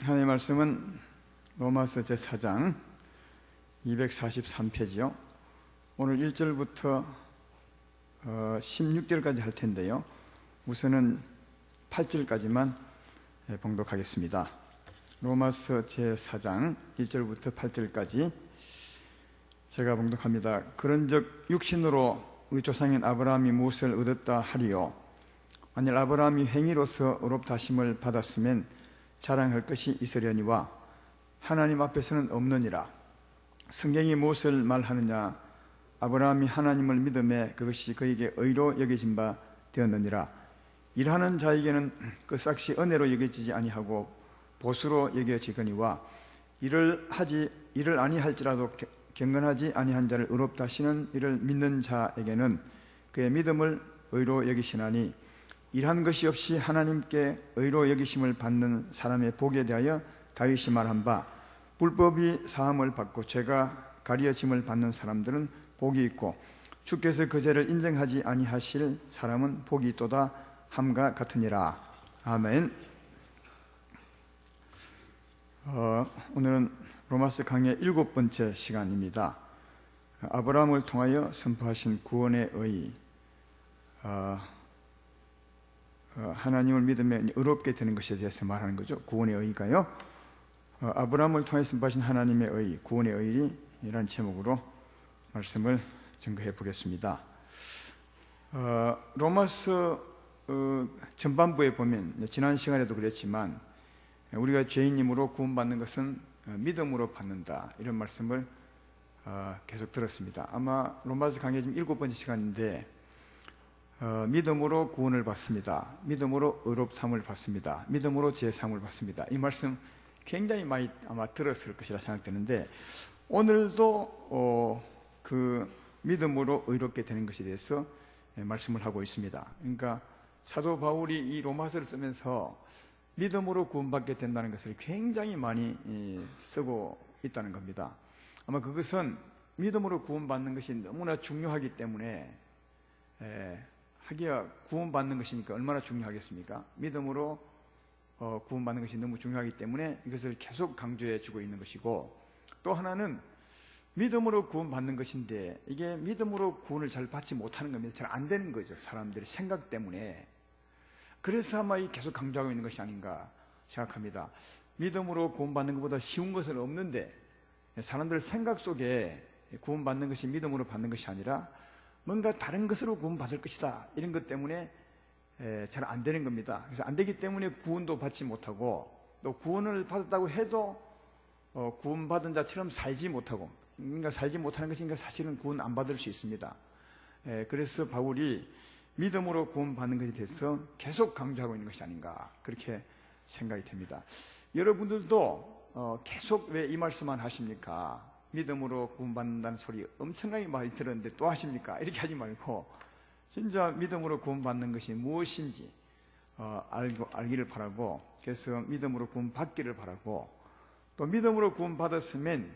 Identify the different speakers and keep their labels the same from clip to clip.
Speaker 1: 하나님의 말씀은 로마서 제4장 243페이지요. 오늘 1절부터 16절까지 할 텐데요, 우선은 8절까지만 봉독하겠습니다. 로마서 제4장 1절부터 8절까지 제가 봉독합니다. 그런즉 육신으로 우리 조상인 아브라함이 무엇을 얻었다 하리요? 만일 아브라함이 행위로서 의롭다 하심을 받았으면 자랑할 것이 있으려니와 하나님 앞에서는 없느니라. 성경이 무엇을 말하느냐? 아브라함이 하나님을 믿음에 그것이 그에게 의로 여겨진 바 되었느니라. 일하는 자에게는 그 삭시 은혜로 여겨지지 아니하고 보수로 여겨지거니와 일을 아니할지라도 경건하지 아니한 자를 의롭다 하시는 이를 믿는 자에게는 그의 믿음을 의로 여기시나니, 일한 것이 없이 하나님께 의로 여기심을 받는 사람의 복에 대하여 다윗이 말한 바, 불법이 사함을 받고 죄가 가리어짐을 받는 사람들은 복이 있고 주께서 그 죄를 인정하지 아니하실 사람은 복이 있도다 함과 같으니라. 아멘. 오늘은 로마서 강의 7번째 시간입니다. 아브라함을 통하여 선포하신 구원의 의, 하나님을 믿으며 의롭게 되는 것에 대해서 말하는 거죠. 구원의 의가요, 아브라함을 통해 선포하신 하나님의 의, 구원의 의라는 제목으로 말씀을 증거해 보겠습니다. 로마서 전반부에 보면, 지난 시간에도 그랬지만, 우리가 죄인임으로 구원받는 것은 믿음으로 받는다, 이런 말씀을 계속 들었습니다. 아마 로마서 강의 지금 7번째 시간인데, 믿음으로 구원을 받습니다. 믿음으로 의롭다함을 받습니다. 믿음으로 제사함을 받습니다. 이 말씀 굉장히 많이 아마 들었을 것이라 생각되는데, 오늘도 그 믿음으로 의롭게 되는 것에 대해서 말씀을 하고 있습니다. 그러니까 사도 바울이 이 로마서를 쓰면서 믿음으로 구원받게 된다는 것을 굉장히 많이 쓰고 있다는 겁니다. 아마 그것은 믿음으로 구원받는 것이 너무나 중요하기 때문에, 하기야 구원받는 것이니까 얼마나 중요하겠습니까? 믿음으로 구원받는 것이 너무 중요하기 때문에 이것을 계속 강조해 주고 있는 것이고, 또 하나는 믿음으로 구원받는 것인데, 이게 믿음으로 구원을 잘 받지 못하는 겁니다. 잘 안 되는 거죠, 사람들의 생각 때문에. 그래서 아마 계속 강조하고 있는 것이 아닌가 생각합니다. 믿음으로 구원받는 것보다 쉬운 것은 없는데, 사람들 생각 속에 구원받는 것이 믿음으로 받는 것이 아니라 뭔가 다른 것으로 구원받을 것이다, 이런 것 때문에 잘 안 되는 겁니다. 그래서 안 되기 때문에 구원도 받지 못하고, 또 구원을 받았다고 해도 구원받은 자처럼 살지 못하고, 그러니까 살지 못하는 것이니까 사실은 구원 안 받을 수 있습니다. 그래서 바울이 믿음으로 구원받는 것에 대해서 계속 강조하고 있는 것이 아닌가, 그렇게 생각이 됩니다. 여러분들도 계속 왜 이 말씀만 하십니까? 믿음으로 구원받는다는 소리 엄청나게 많이 들었는데 또 하십니까? 이렇게 하지 말고, 진짜 믿음으로 구원받는 것이 무엇인지 알기를 바라고, 그래서 믿음으로 구원받기를 바라고, 또 믿음으로 구원받았으면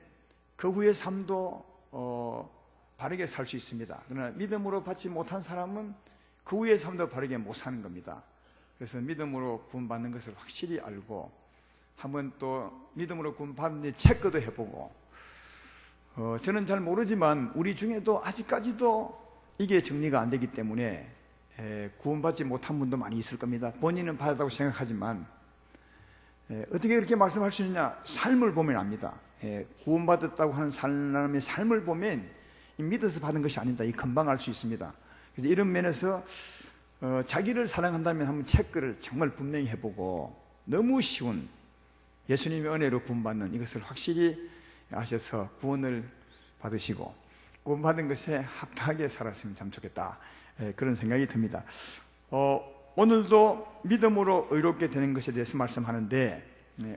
Speaker 1: 그 후의 삶도 바르게 살 수 있습니다. 그러나 믿음으로 받지 못한 사람은 그 후의 삶도 바르게 못 사는 겁니다. 그래서 믿음으로 구원받는 것을 확실히 알고, 한번 또 믿음으로 구원받는데 체크도 해보고, 저는 잘 모르지만 우리 중에도 아직까지도 이게 정리가 안 되기 때문에 구원받지 못한 분도 많이 있을 겁니다. 본인은 받았다고 생각하지만 어떻게 그렇게 말씀할 수 있느냐? 삶을 보면 압니다. 구원받았다고 하는 사람의 삶을 보면 믿어서 받은 것이 아니다, 이 금방 알 수 있습니다. 그래서 이런 면에서 자기를 사랑한다면 한번 체크를 정말 분명히 해보고, 너무 쉬운 예수님의 은혜로 구원받는 이것을 확실히 아셔서 구원을 받으시고 구원받은 것에 합당하게 살았으면 참 좋겠다, 그런 생각이 듭니다. 오늘도 믿음으로 의롭게 되는 것에 대해서 말씀하는데,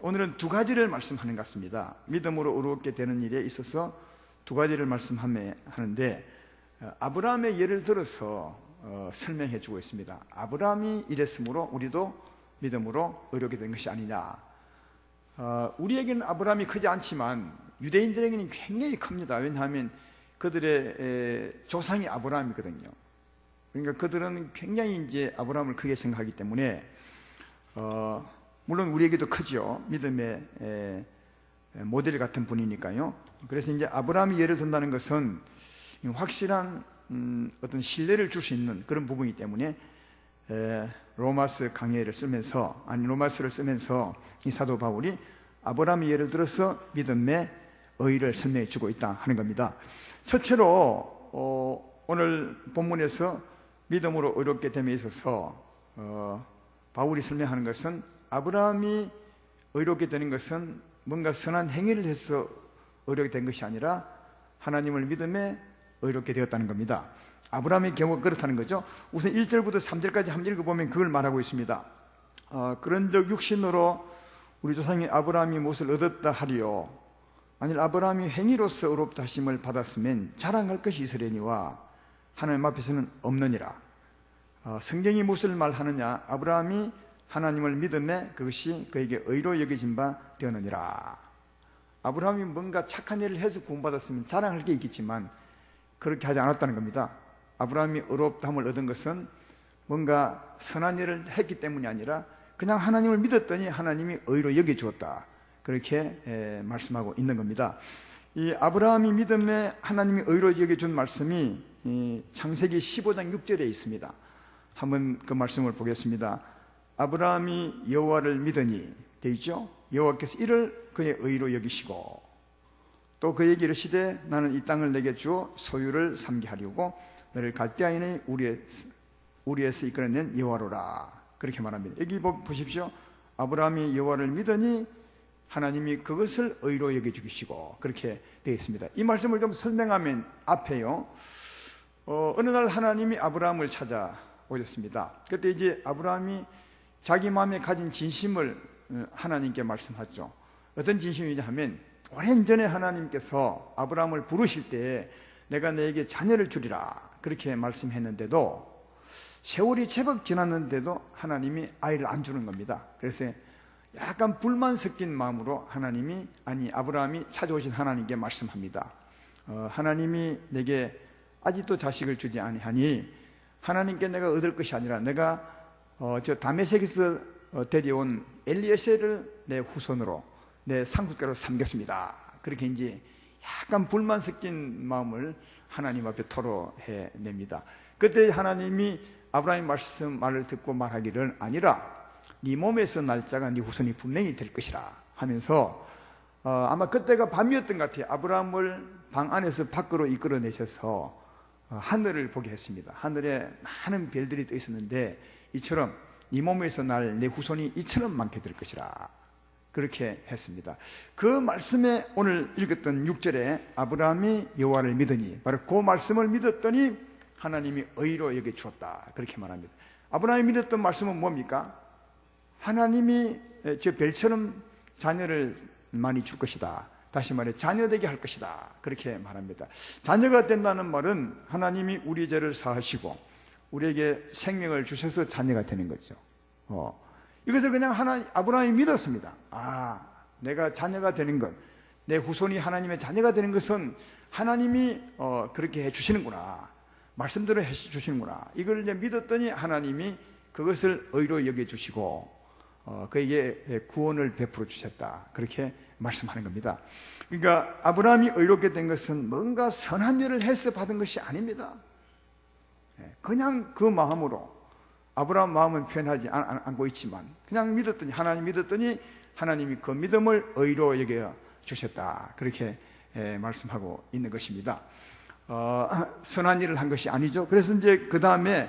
Speaker 1: 오늘은 두 가지를 말씀하는 것 같습니다. 믿음으로 의롭게 되는 일에 있어서 두 가지를 말씀하는데, 아브라함의 예를 들어서 설명해 주고 있습니다. 아브라함이 이랬으므로 우리도 믿음으로 의롭게 된 것이 아니냐. 우리에게는 아브라함이 크지 않지만 유대인들에게는 굉장히 큽니다. 왜냐하면 그들의 조상이 아브라함이거든요. 그러니까 그들은 굉장히 이제 아브라함을 크게 생각하기 때문에 물론 우리에게도 크죠. 믿음의 모델 같은 분이니까요. 그래서 이제 아브라함이 예를 든다는 것은 확실한 어떤 신뢰를 줄 수 있는 그런 부분이기 때문에 로마서 강해를 쓰면서, 로마서를 쓰면서 이 사도 바울이 아브라함이 예를 들어서 믿음의 의의를 설명해 주고 있다 하는 겁니다. 첫째로 오늘 본문에서 믿음으로 의롭게 됨에 있어서 바울이 설명하는 것은, 아브라함이 의롭게 되는 것은 뭔가 선한 행위를 해서 의롭게 된 것이 아니라 하나님을 믿음에 의롭게 되었다는 겁니다. 아브라함의 경우가 그렇다는 거죠. 우선 1절부터 3절까지 한번 읽어보면 그걸 말하고 있습니다. 그런즉 육신으로 우리 조상의 아브라함이 무엇을 얻었다 하리요, 만일 아브라함이 행위로서 의롭다 하심을 받았으면 자랑할 것이 있으려니와 하나님 앞에서는 없느니라. 성경이 무엇을 말하느냐, 아브라함이 하나님을 믿음에 그것이 그에게 의로 여겨진 바 되었느니라. 아브라함이 뭔가 착한 일을 해서 구원받았으면 자랑할 게 있겠지만 그렇게 하지 않았다는 겁니다. 아브라함이 의롭다함을 얻은 것은 뭔가 선한 일을 했기 때문이 아니라 그냥 하나님을 믿었더니 하나님이 의로 여겨주었다, 그렇게 말씀하고 있는 겁니다. 이 아브라함이 믿음에 하나님이 의로 여겨준 말씀이 창세기 15장 6절에 있습니다. 한번 그 말씀을 보겠습니다. 아브라함이 여호와를 믿으니 되어 있죠. 여호와께서 이를 그의 의로 여기시고 또 그에게 이르시되 나는 이 땅을 내게 주어 소유를 삼게 하려고 너를 갈대아인의 우리에서 이끌어낸 여호와로라, 그렇게 말합니다. 여기 보십시오. 아브라함이 여호와를 믿으니 하나님이 그것을 의로 여겨주시고, 그렇게 되어 있습니다. 이 말씀을 좀 설명하면 앞에요, 어느 날 하나님이 아브라함을 찾아오셨습니다. 그때 이제 아브라함이 자기 마음에 가진 진심을 하나님께 말씀하죠. 어떤 진심이냐 하면, 오랜 전에 하나님께서 아브라함을 부르실 때 내가 너에게 자녀를 주리라, 그렇게 말씀했는데도 세월이 제법 지났는데도 하나님이 아이를 안 주는 겁니다. 그래서 약간 불만 섞인 마음으로 아브라함이 찾아오신 하나님께 말씀합니다. 하나님이 내게 아직도 자식을 주지 아니하니 하나님께 내가 얻을 것이 아니라 내가 저 다메섹에서 데려온 엘리에셀을 내 후손으로, 내 상속자로 삼겠습니다. 그렇게 이제 약간 불만 섞인 마음을 하나님 앞에 토로해 냅니다. 그때 하나님이 아브라함의 말을 듣고 말하기를, 아니라 네 몸에서 날 자가 네 후손이 분명히 될 것이라 하면서, 아마 그때가 밤이었던 것 같아요. 아브라함을 방 안에서 밖으로 이끌어내셔서 하늘을 보게 했습니다. 하늘에 많은 별들이 떠 있었는데 이처럼 네 몸에서 날 내 후손이 이처럼 많게 될 것이라, 그렇게 했습니다. 그 말씀에 오늘 읽었던 6절에 아브라함이 여호와를 믿으니, 바로 그 말씀을 믿었더니 하나님이 의로 여겨 주었다, 그렇게 말합니다. 아브라함이 믿었던 말씀은 뭡니까? 하나님이 저 별처럼 자녀를 많이 줄 것이다, 다시 말해 자녀되게 할 것이다, 그렇게 말합니다. 자녀가 된다는 말은 하나님이 우리 죄를 사하시고 우리에게 생명을 주셔서 자녀가 되는 거죠. 이것을 그냥 아브라함이 믿었습니다. 내가 자녀가 되는 것, 내 후손이 하나님의 자녀가 되는 것은 하나님이 그렇게 해주시는구나, 말씀대로 해주시는구나, 이걸 이제 믿었더니 하나님이 그것을 의로 여겨주시고 그에게 구원을 베풀어 주셨다, 그렇게 말씀하는 겁니다. 그러니까 아브라함이 의롭게 된 것은 뭔가 선한 일을 해서 받은 것이 아닙니다. 그냥 그 마음으로, 아브라함 마음은 표현하지 않고 있지만 그냥 믿었더니, 하나님 믿었더니 하나님이 그 믿음을 의로 여겨 주셨다, 그렇게 말씀하고 있는 것입니다. 선한 일을 한 것이 아니죠. 그래서 이제 그 다음에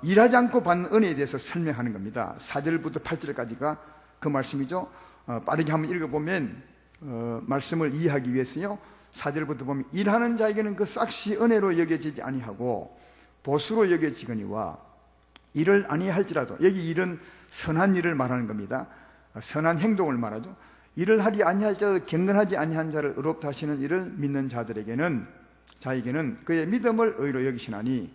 Speaker 1: 일하지 않고 받는 은혜에 대해서 설명하는 겁니다. 4절부터 8절까지가 그 말씀이죠. 빠르게 한번 읽어보면 말씀을 이해하기 위해서요, 4절부터 보면 일하는 자에게는 그 싹시 은혜로 여겨지지 아니하고 보수로 여겨지거니와 일을 아니할지라도, 여기 일은 선한 일을 말하는 겁니다. 선한 행동을 말하죠. 일을 하리 아니할 자도 경건하지 아니한 자를 의롭다 하시는 일을 믿는 자에게는 그의 믿음을 의로 여기시나니,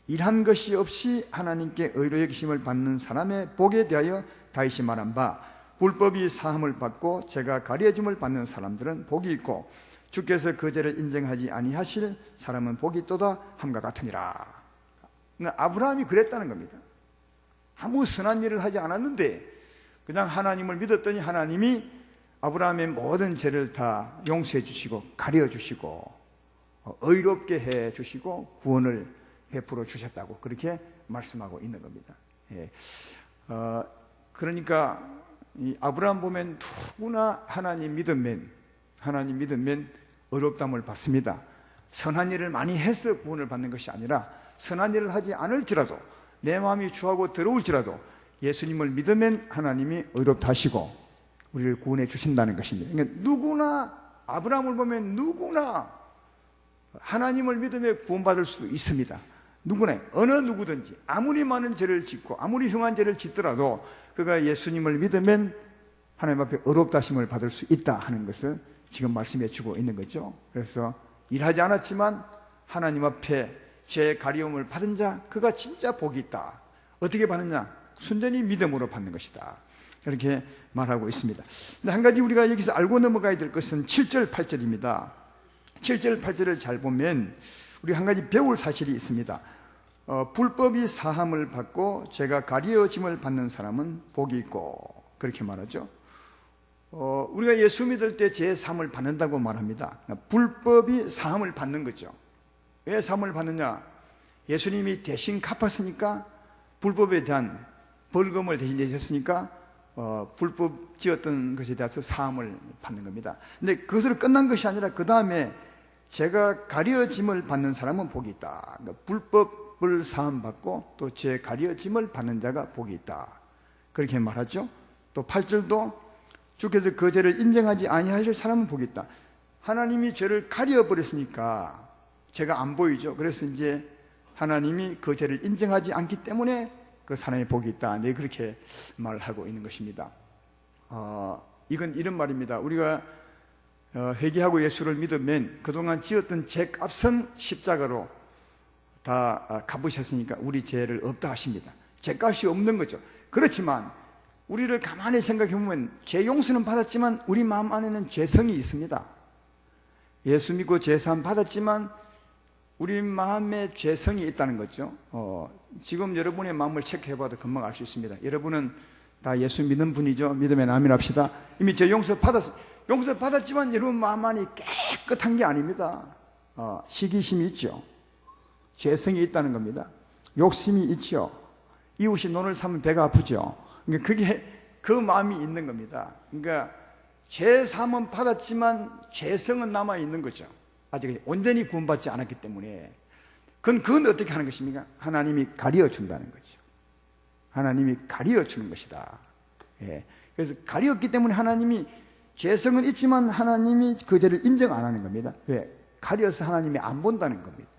Speaker 1: 일한 것이 없이 하나님께 의로 여기심을 받는 사람의 복에 대하여 다윗이 말한 바, 불법이 사함을 받고 죄가 가려짐을 받는 사람들은 복이 있고 주께서 그 죄를 인정하지 아니하실 사람은 복이 있도다 함과 같으니라. 그러니까 아브라함이 그랬다는 겁니다. 아무 선한 일을 하지 않았는데 그냥 하나님을 믿었더니 하나님이 아브라함의 모든 죄를 다 용서해 주시고 가려 주시고 의롭게 해 주시고 구원을 베풀어 주셨다고 그렇게 말씀하고 있는 겁니다. 그러니까 이 아브라함 보면 누구나 하나님 믿으면 의롭다함을 받습니다. 선한 일을 많이 해서 구원을 받는 것이 아니라 선한 일을 하지 않을지라도 내 마음이 추하고 더러울지라도 예수님을 믿으면 하나님이 의롭다 하시고 우리를 구원해 주신다는 것입니다. 그러니까 누구나 아브라함을 보면 누구나 하나님을 믿으며 구원받을 수 있습니다. 누구나 어느 누구든지 아무리 많은 죄를 짓고 아무리 흉한 죄를 짓더라도 그가 예수님을 믿으면 하나님 앞에 의롭다 하심을 받을 수 있다 하는 것을 지금 말씀해 주고 있는 거죠. 그래서 일하지 않았지만 하나님 앞에 죄 가리움을 받은 자 그가 진짜 복이 있다. 어떻게 받느냐? 순전히 믿음으로 받는 것이다. 이렇게 말하고 있습니다. 근데 한 가지 우리가 여기서 알고 넘어가야 될 것은 7절 8절입니다 7절 8절을 잘 보면 우리 한 가지 배울 사실이 있습니다. 불법이 사함을 받고 죄가 가려짐을 받는 사람은 복이 있고 그렇게 말하죠. 우리가 예수 믿을 때 죄 사함을 받는다고 말합니다. 불법이 사함을 받는 거죠. 왜 사함을 받느냐? 예수님이 대신 갚았으니까 불법에 대한 벌금을 대신 내셨으니까 불법 지었던 것에 대해서 사함을 받는 겁니다. 근데 그것으로 끝난 것이 아니라 그 다음에 죄가 가려짐을 받는 사람은 복이 있다. 그러니까 불법을 사함 받고 또 죄 가려짐을 받는 자가 복이 있다. 그렇게 말하죠. 또 8절도 주께서 그 죄를 인정하지 아니하실 사람은 복이 있다. 하나님이 죄를 가려버렸으니까 죄가 안 보이죠. 그래서 이제 하나님이 그 죄를 인정하지 않기 때문에 그 사람의 복이 있다. 네, 그렇게 말하고 있는 것입니다. 이건 이런 말입니다. 우리가 회개하고 예수를 믿으면 그동안 지었던 죄값은 십자가로 다 갚으셨으니까 우리 죄를 없다 하십니다. 죄값이 없는 거죠. 그렇지만 우리를 가만히 생각해 보면 죄 용서는 받았지만 우리 마음 안에는 죄성이 있습니다. 예수 믿고 죄 사함 받았지만 우리 마음에 죄성이 있다는 거죠. 지금 여러분의 마음을 체크해봐도 금방 알 수 있습니다. 여러분은 다 예수 믿는 분이죠. 믿으면 아멘 합시다. 이미 죄 용서 받았지만 여러분 마음 안이 깨끗한 게 아닙니다. 시기심이 있죠. 죄성이 있다는 겁니다. 욕심이 있죠. 이웃이 논을 사면 배가 아프죠. 그러니까 그게 그 마음이 있는 겁니다. 그러니까 죄 사함은 받았지만 죄성은 남아 있는 거죠. 아직 온전히 구원받지 않았기 때문에 그건 어떻게 하는 것입니까? 하나님이 가려준다는 거죠. 하나님이 가려주는 것이다. 그래서 가렸기 때문에 하나님이 죄성은 있지만 하나님이 그 죄를 인정 안 하는 겁니다. 왜? 가려서 하나님이 안 본다는 겁니다.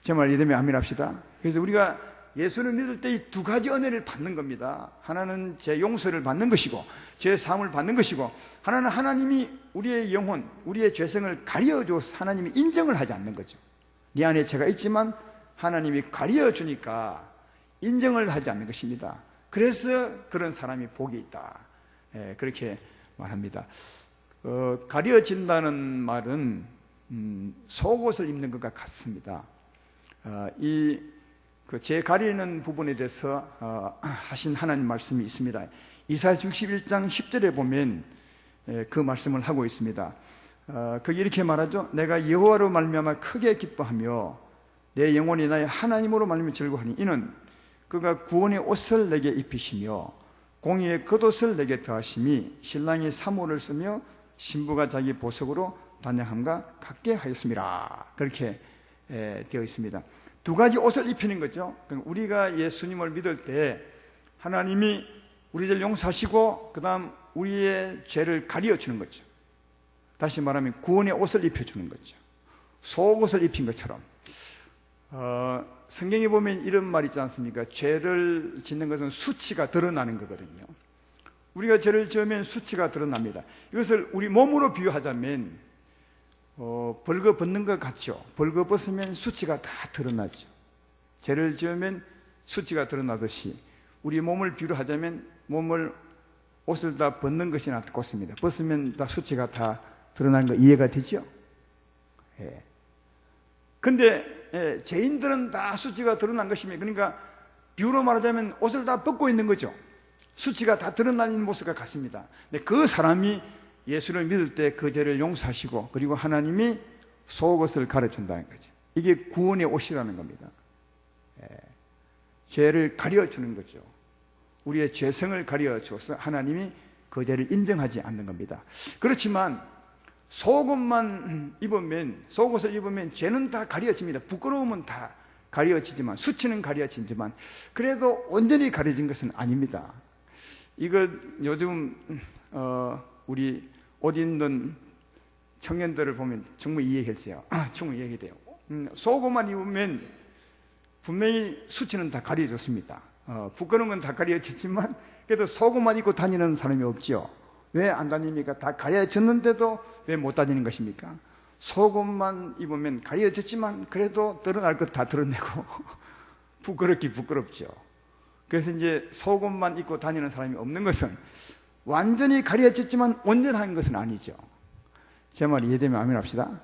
Speaker 1: 제 말 이러면 아멘 합시다. 그래서 우리가 예수를 믿을 때 이 두 가지 은혜를 받는 겁니다. 하나는 죄 용서를 받는 것이고 죄 사함을 받는 것이고, 하나는 하나님이 우리의 영혼, 우리의 죄성을 가려줘서 하나님이 인정을 하지 않는 거죠. 네 안에 죄가 있지만 하나님이 가려주니까 인정을 하지 않는 것입니다. 그래서 그런 사람이 복이 있다. 그렇게 말합니다. 가려진다는 말은 속옷을 입는 것과 같습니다. 제 가리는 부분에 대해서 하신 하나님 말씀이 있습니다. 이사야서 61장 10절에 보면 그 말씀을 하고 있습니다. 거기 이렇게 말하죠. 내가 여호와로 말미암아 크게 기뻐하며 내 영혼이 나의 하나님으로 말미암아 즐거워하니 이는 그가 구원의 옷을 내게 입히시며 공의의 겉옷을 내게 더하심이 신랑이 사모를 쓰며 신부가 자기 보석으로 단양함과 같게 하였습니다. 그렇게 되어 있습니다. 두 가지 옷을 입히는 거죠. 우리가 예수님을 믿을 때 하나님이 우리를 용서하시고 그 다음 우리의 죄를 가려주는 거죠. 다시 말하면 구원의 옷을 입혀주는 거죠. 속옷을 입힌 것처럼. 성경에 보면 이런 말 있지 않습니까? 죄를 짓는 것은 수치가 드러나는 거거든요. 우리가 죄를 지으면 수치가 드러납니다. 이것을 우리 몸으로 비유하자면 벌거 벗는 것 같죠. 벌거 벗으면 수치가 다 드러나죠. 죄를 지으면 수치가 드러나듯이 우리 몸을 비유하자면 옷을 다 벗는 것이 낫겠습니다. 벗으면 다 수치가 다 드러나는 거 이해가 되죠? 근데 죄인들은 다 수치가 드러난 것입니다. 그러니까 비유로 말하자면 옷을 다 벗고 있는 거죠. 수치가 다 드러나는 모습과 같습니다. 근데 그 사람이 예수를 믿을 때 그 죄를 용서하시고, 그리고 하나님이 속옷을 가르쳐준다는 거죠. 이게 구원의 옷이라는 겁니다. 죄를 가려주는 거죠. 우리의 죄성을 가려줘서 하나님이 그 죄를 인정하지 않는 겁니다. 그렇지만 속옷만 입으면, 속옷을 입으면 죄는 다 가려집니다. 부끄러움은 다 가려지지만, 수치는 가려지지만, 그래도 온전히 가려진 것은 아닙니다. 이거 요즘 우리 옷 입는 청년들을 보면 충분히 이해했어요. 충분히 이해돼요. 속옷만 입으면 분명히 수치는 다 가려졌습니다. 부끄러운 건 다 가려졌지만 그래도 속옷만 입고 다니는 사람이 없죠. 왜 안 다닙니까? 다 가려졌는데도 왜 못 다니는 것입니까? 속옷만 입으면 가려졌지만 그래도 드러날 것 다 드러내고 부끄럽기 부끄럽죠. 그래서 이제 속옷만 입고 다니는 사람이 없는 것은 완전히 가려졌지만 온전한 것은 아니죠. 제 말 이해되면 아멘 합시다.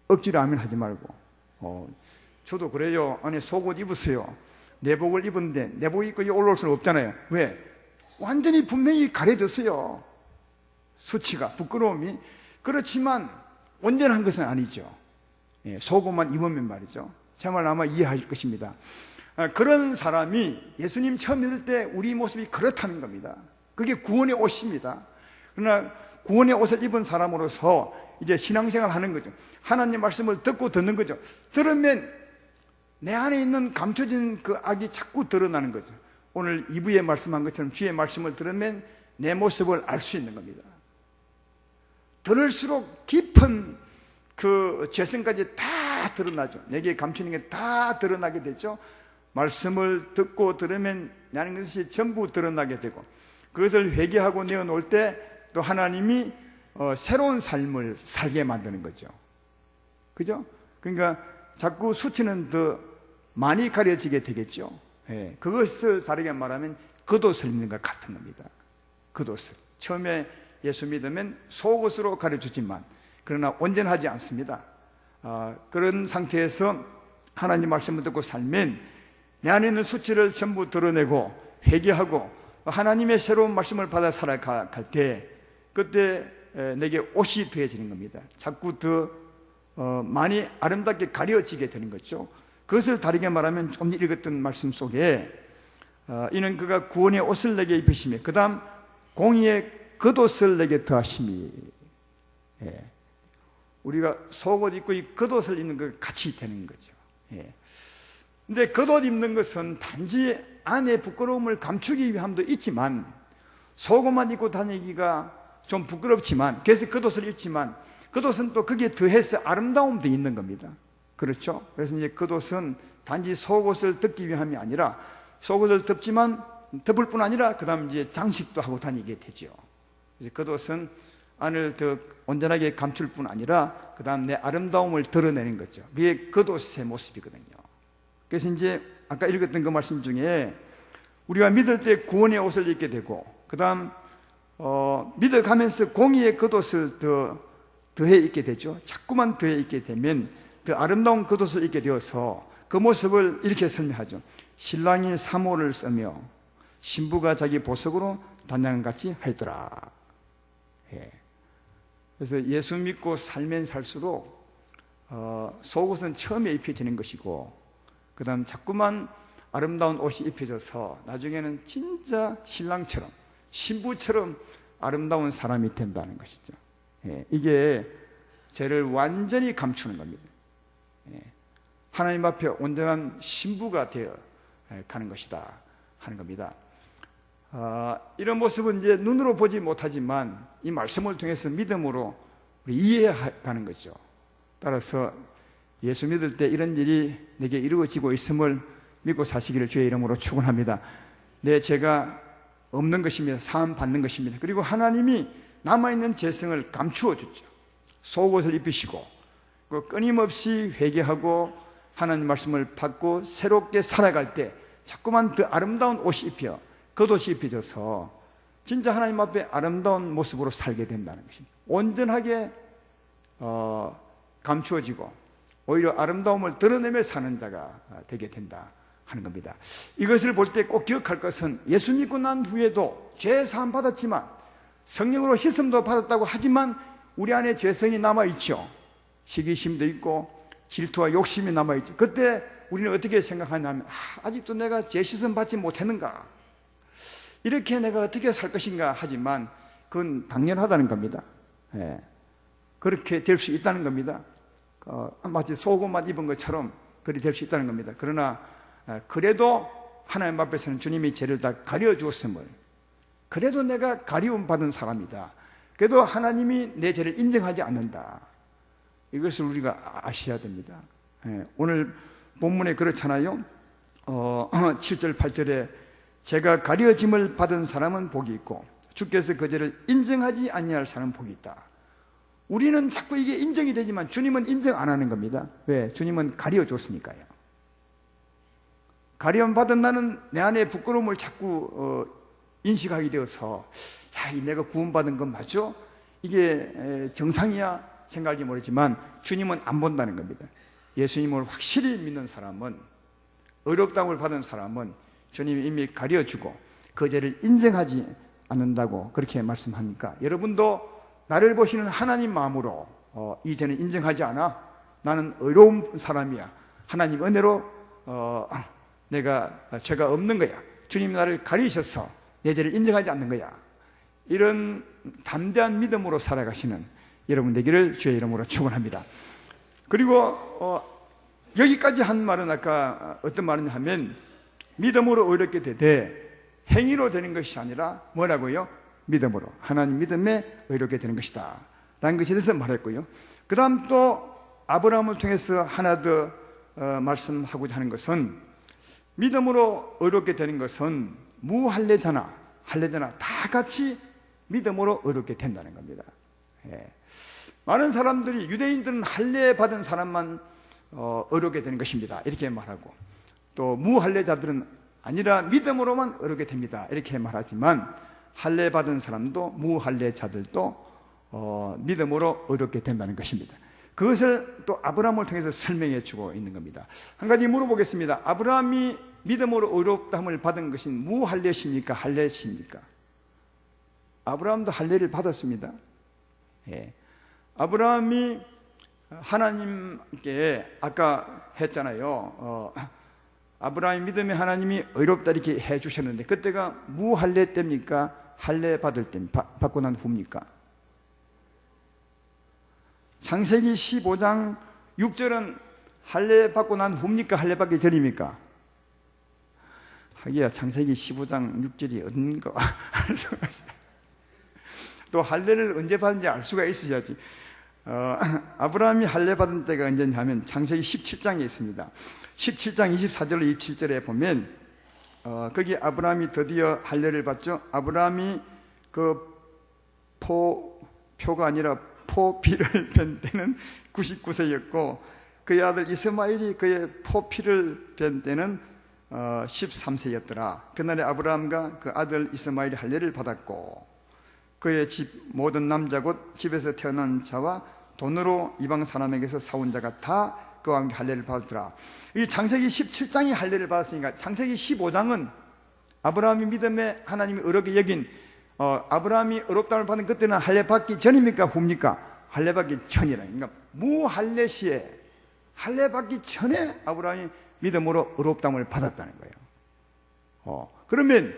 Speaker 1: 억지로 아멘 하지 말고. 저도 그래요. 안에 속옷 입었어요. 내복을 입었는데 내복 입고 올라올 수는 없잖아요. 왜? 완전히 분명히 가려졌어요. 수치가, 부끄러움이. 그렇지만 온전한 것은 아니죠. 속옷만 입으면 말이죠. 제 말 아마 이해하실 것입니다. 그런 사람이 예수님 처음 믿을 때 우리 모습이 그렇다는 겁니다. 그게 구원의 옷입니다. 그러나 구원의 옷을 입은 사람으로서 이제 신앙생활 하는 거죠. 하나님 말씀을 듣고 듣는 거죠. 들으면 내 안에 있는 감춰진 그 악이 자꾸 드러나는 거죠. 오늘 2부에 말씀한 것처럼 주의 말씀을 들으면 내 모습을 알 수 있는 겁니다. 들을수록 깊은 그 죄성까지 다 드러나죠. 내게 감추는 게 다 드러나게 되죠. 말씀을 듣고 들으면 나는 것이 전부 드러나게 되고, 그것을 회개하고 내어놓을 때 또 하나님이 새로운 삶을 살게 만드는 거죠. 그죠? 그러니까 자꾸 수치는 더 많이 가려지게 되겠죠. 그것을 다르게 말하면 겉옷을 입는 것 같은 겁니다. 겉옷을. 처음에 예수 믿으면 속옷으로 가려주지만 그러나 온전하지 않습니다. 그런 상태에서 하나님 말씀을 듣고 살면 내 안에 있는 수치를 전부 드러내고 회개하고 하나님의 새로운 말씀을 받아 살아갈 때, 그때 내게 옷이 되어지는 겁니다. 자꾸 더 많이 아름답게 가려지게 되는 거죠. 그것을 다르게 말하면 좀 읽었던 말씀 속에 이는 그가 구원의 옷을 내게 입히시며 그 다음 공의의 겉옷을 내게 더하심이, 우리가 속옷 입고 이 겉옷을 입는 것 같이 되는 거죠. 근데 겉옷 입는 것은 단지 안에 부끄러움을 감추기 위함도 있지만, 속옷만 입고 다니기가 좀 부끄럽지만 그래서 겉옷을 입지만 겉옷은 또 거기에 더해서 아름다움도 있는 겁니다. 그렇죠? 그래서 이제 겉옷은 단지 속옷을 덮기 위함이 아니라 속옷을 덮지만 덮을 뿐 아니라 그 다음 이제 장식도 하고 다니게 되죠. 그래서 겉옷은 안을 더 온전하게 감출 뿐 아니라 그 다음 내 아름다움을 드러내는 거죠. 그게 겉옷의 모습이거든요. 그래서 이제 아까 읽었던 그 말씀 중에 우리가 믿을 때 구원의 옷을 입게 되고 그 다음 믿어가면서 공의의 겉옷을 더해 입게 되죠. 자꾸만 더해 입게 되면 더 아름다운 겉옷을 입게 되어서 그 모습을 이렇게 설명하죠. 신랑이 사모를 쓰며 신부가 자기 보석으로 단장같이 하더라. 그래서 예수 믿고 살면 살수록 속옷은 처음에 입혀지는 것이고 그 다음 자꾸만 아름다운 옷이 입혀져서 나중에는 진짜 신랑처럼 신부처럼 아름다운 사람이 된다는 것이죠. 이게 죄를 완전히 감추는 겁니다. 하나님 앞에 온전한 신부가 되어 가는 것이다 하는 겁니다. 이런 모습은 이제 눈으로 보지 못하지만 이 말씀을 통해서 믿음으로 우리 이해가는 거죠. 따라서 예수 믿을 때 이런 일이 내게 이루어지고 있음을 믿고 사시기를 주의 이름으로 축원합니다. 내 죄가 없는 것입니다. 사함 받는 것입니다. 그리고 하나님이 남아있는 죄성을 감추어 주죠. 속옷을 입히시고 끊임없이 회개하고 하나님 말씀을 받고 새롭게 살아갈 때 자꾸만 더 아름다운 옷이 입혀 겉옷이 입혀져서 진짜 하나님 앞에 아름다운 모습으로 살게 된다는 것입니다. 온전하게 감추어지고 오히려 아름다움을 드러내며 사는 자가 되게 된다 하는 겁니다. 이것을 볼 때 꼭 기억할 것은 예수 믿고 난 후에도 죄 사함 받았지만 성령으로 씻음도 받았다고 하지만 우리 안에 죄성이 남아있죠. 시기심도 있고 질투와 욕심이 남아있죠. 그때 우리는 어떻게 생각하냐면 아직도 내가 죄 씻음 받지 못했는가, 이렇게 내가 어떻게 살 것인가 하지만 그건 당연하다는 겁니다. 예. 그렇게 될 수 있다는 겁니다. 마치 속옷만 입은 것처럼 그리 될 수 있다는 겁니다. 그러나 그래도 하나님 앞에서는 주님이 죄를 다 가려주었음을, 그래도 내가 가리움 받은 사람이다, 그래도 하나님이 내 죄를 인정하지 않는다, 이것을 우리가 아셔야 됩니다. 오늘 본문에 그렇잖아요. 7절 8절에 죄가 가려짐을 받은 사람은 복이 있고 주께서 그 죄를 인정하지 아니할 사람은 복이 있다. 우리는 자꾸 이게 인정이 되지만 주님은 인정 안 하는 겁니다. 왜? 주님은 가려줬으니까요. 가려움 받은 나는 내 안에 부끄러움을 자꾸 인식하게 되어서 내가 구원받은 건 맞죠? 이게 정상이야 생각할지 모르지만 주님은 안 본다는 겁니다. 예수님을 확실히 믿는 사람은, 의롭다움을 받은 사람은 주님이 이미 가려주고 그 죄를 인정하지 않는다고 그렇게 말씀하니까, 여러분도 나를 보시는 하나님 마음으로 이 죄는 인정하지 않아, 나는 의로운 사람이야, 하나님 은혜로 내가 죄가 없는 거야, 주님이 나를 가리셔서 내 죄를 인정하지 않는 거야, 이런 담대한 믿음으로 살아가시는 여러분 되기를 주의 이름으로 축원합니다. 그리고 여기까지 한 말은 아까 어떤 말이냐 하면 믿음으로 의롭게 되되 행위로 되는 것이 아니라 뭐라고요? 믿음으로, 하나님 믿음에 의롭게 되는 것이다 라는 것에 대해서 말했고요. 그 다음 또 아브라함을 통해서 하나 더 말씀하고자 하는 것은, 믿음으로 의롭게 되는 것은 무할례자나 할례자나 다 같이 믿음으로 의롭게 된다는 겁니다. 많은 사람들이, 유대인들은 할례 받은 사람만 의롭게 되는 것입니다 이렇게 말하고, 또 무할례자들은 아니라 믿음으로만 의롭게 됩니다 이렇게 말하지만, 할례 받은 사람도 무할례자들도 믿음으로 의롭게 된다는 것입니다. 그것을 또 아브라함을 통해서 설명해 주고 있는 겁니다. 한 가지 물어보겠습니다. 아브라함이 믿음으로 의롭다함을 받은 것은 무할례십니까? 할례십니까? 아브라함도 할례를 받았습니다. 아브라함이 하나님께 아까 했잖아요. 아브라함이 믿음에 하나님이 의롭다 이렇게 해 주셨는데 그때가 무할례 때입니까? 할례 받을 때 받고 난 후입니까? 창세기 15장 6절은 할례 받고 난 후입니까? 할례 받기 전입니까? 하기야 창세기 15장 6절이 어딘가 또 할례를 언제 받은지 알 수가 있어야지. 아브라함이 할례 받은 때가 언제냐 하면 창세기 17장에 있습니다. 17장 24절로 27절에 보면 거기 아브라함이 드디어 할례를 받죠. 아브라함이 그 표가 아니라 포피를 뺀 때는 99세였고 그의 아들 이스마엘이 그의 포피를 뺀 때는 13세였더라. 그날에 아브라함과 그 아들 이스마엘이 할례를 받았고 그의 집 모든 남자 곧 집에서 태어난 자와 돈으로 이방 사람에게서 사온 자가 다 그와 함께 할례를 받았더라. 이 창세기 17장이 할례를 받았으니까 창세기 15장은 아브라함이 믿음에 하나님이 의롭게 여긴 아브라함이 의롭다함을 받은 그때는 할례 받기 전입니까? 후입니까? 할례 받기 전이라. 그러니까 무할례 시에 할례 받기 전에 아브라함이 믿음으로 의롭다함을 받았다는 거예요. 그러면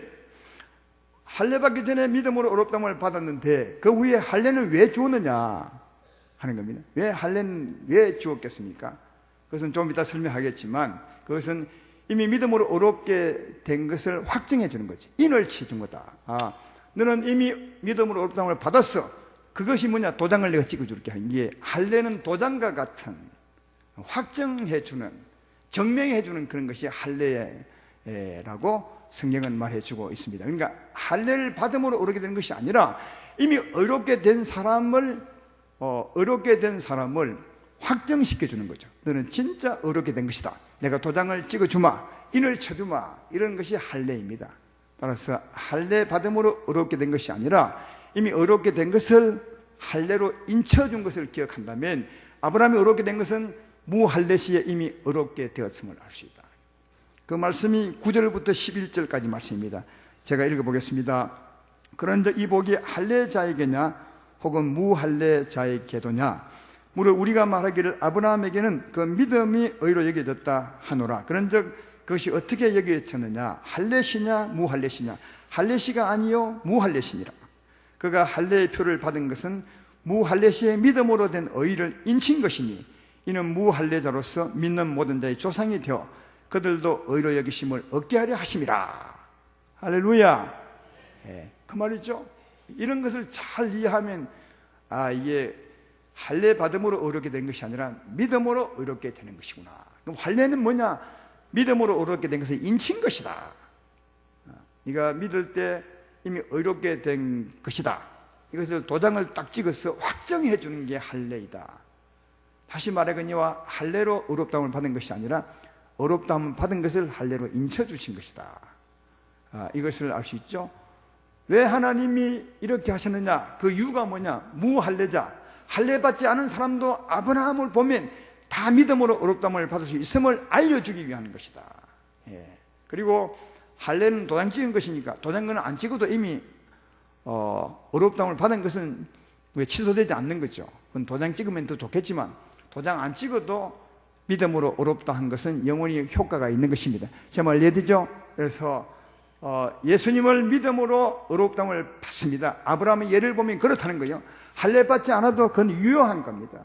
Speaker 1: 할례 받기 전에 믿음으로 의롭다함을 받았는데 그 후에 할례는 왜 주었느냐 하는 겁니다. 왜 할례는 왜 주었겠습니까? 그것은 좀 이따 설명하겠지만 그것은 이미 믿음으로 의롭게 된 것을 확증해 주는 거지. 인을 치준 거다. 너는 이미 믿음으로 의롭다함을 받았어. 그것이 뭐냐? 도장을 내가 찍어줄게 하는 게, 할례는 도장과 같은 확정해 주는, 증명해 주는 그런 것이 할례라고 성경은 말해주고 있습니다. 그러니까 할례를 받음으로 의롭게 되는 것이 아니라 이미 의롭게 된 사람을 확정시켜 주는 거죠. 너는 진짜 의롭게 된 것이다. 내가 도장을 찍어주마, 인을 쳐주마, 이런 것이 할례입니다. 따라서 할례 받음으로 의롭게 된 것이 아니라 이미 의롭게 된 것을 할례로 인쳐준 것을 기억한다면 아브라함이 의롭게 된 것은 무할례 시에 이미 의롭게 되었음을 알 수 있다. 그 말씀이 9절부터 11절까지 말씀입니다. 제가 읽어보겠습니다. 그런즉 이 복이 할례자에게냐 혹은 무할례자에게도냐 무릇 우리가 말하기를 아브라함에게는 그 믿음이 의로 여겨졌다 하노라. 그런즉 그것이 어떻게 여겨졌느냐 할례시냐 무할례시냐 할례시가 아니요 무할례시니라. 그가 할례의 표를 받은 것은 무할례시의 믿음으로 된 의를 인친 것이니 이는 무할례자로서 믿는 모든 자의 조상이 되어 그들도 의로 여기심을 얻게 하려 하심이라. 할렐루야. 그 말이죠. 이런 것을 잘 이해하면 이게 할례 받음으로 의롭게 된 것이 아니라 믿음으로 의롭게 되는 것이구나. 그럼 할례는 뭐냐? 믿음으로 의롭게 된 것을 인친 것이다. 네가 믿을 때 이미 의롭게 된 것이다. 이것을 도장을 딱 찍어서 확정해 주는 게 할례이다. 다시 말하거니와 할례로 의롭다함을 받은 것이 아니라 의롭다함을 받은 것을 할례로 인쳐 주신 것이다. 이것을 알 수 있죠. 왜 하나님이 이렇게 하셨느냐? 그 이유가 뭐냐? 무할례자, 할례 받지 않은 사람도 아브라함을 보면 다 믿음으로 의롭다함을 받을 수 있음을 알려주기 위한 것이다. 그리고 할례는 도장 찍은 것이니까 도장은 안 찍어도 이미 의롭다함을 받은 것은 왜 취소되지 않는 거죠. 그건 도장 찍으면 더 좋겠지만 도장 안 찍어도 믿음으로 의롭다 한 것은 영원히 효과가 있는 것입니다. 제 말 이해되죠? 그래서 예수님을 믿음으로 의롭다함을 받습니다. 아브라함의 예를 보면 그렇다는 거예요. 할례 받지 않아도 그건 유효한 겁니다.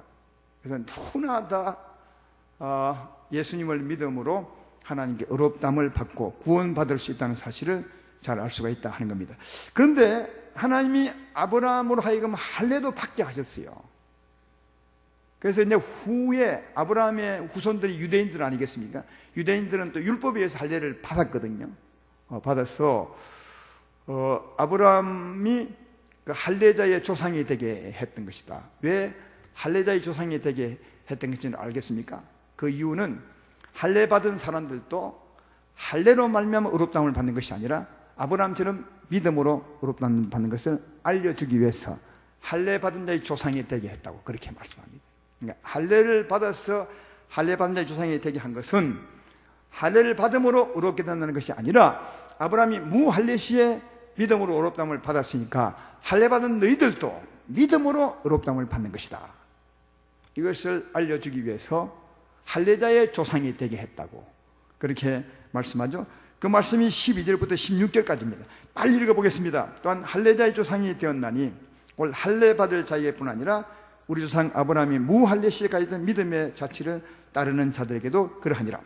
Speaker 1: 그래서 누구나 다 예수님을 믿음으로 하나님께 의롭다함을 받고 구원받을 수 있다는 사실을 잘 알 수가 있다 하는 겁니다. 그런데 하나님이 아브라함으로 하여금 할례도 받게 하셨어요. 그래서 이제 후에 아브라함의 후손들이 유대인들 아니겠습니까? 유대인들은 또 율법에 의해서 할례를 받았거든요. 받아서 아브라함이 그 할례자의 조상이 되게 했던 것이다. 왜 할례자의 조상이 되게 했던 것인지 알겠습니까? 그 이유는 할례 받은 사람들도 할례로 말미암아 의롭다함을 받는 것이 아니라 아브라함처럼 믿음으로 의롭다함을 받는 것을 알려주기 위해서 할례 받은 자의 조상이 되게 했다고 그렇게 말씀합니다. 그러니까 할례를 받아서 할례 받은 자의 조상이 되게 한 것은 할례를 받음으로 의롭게 된다는 것이 아니라 아브라함이 무할례 시에 믿음으로 의롭다함을 받았으니까 할례 받은 너희들도 믿음으로 의롭다함을 받는 것이다. 이것을 알려주기 위해서 할례자의 조상이 되게 했다고 그렇게 말씀하죠. 그 말씀이 12절부터 16절까지입니다. 빨리 읽어보겠습니다. 또한 할례자의 조상이 되었나니 곧 할례 받을 자에게뿐 아니라 우리 조상 아브라함이 무할례 시에 가지던 믿음의 자취를 따르는 자들에게도 그러하니라.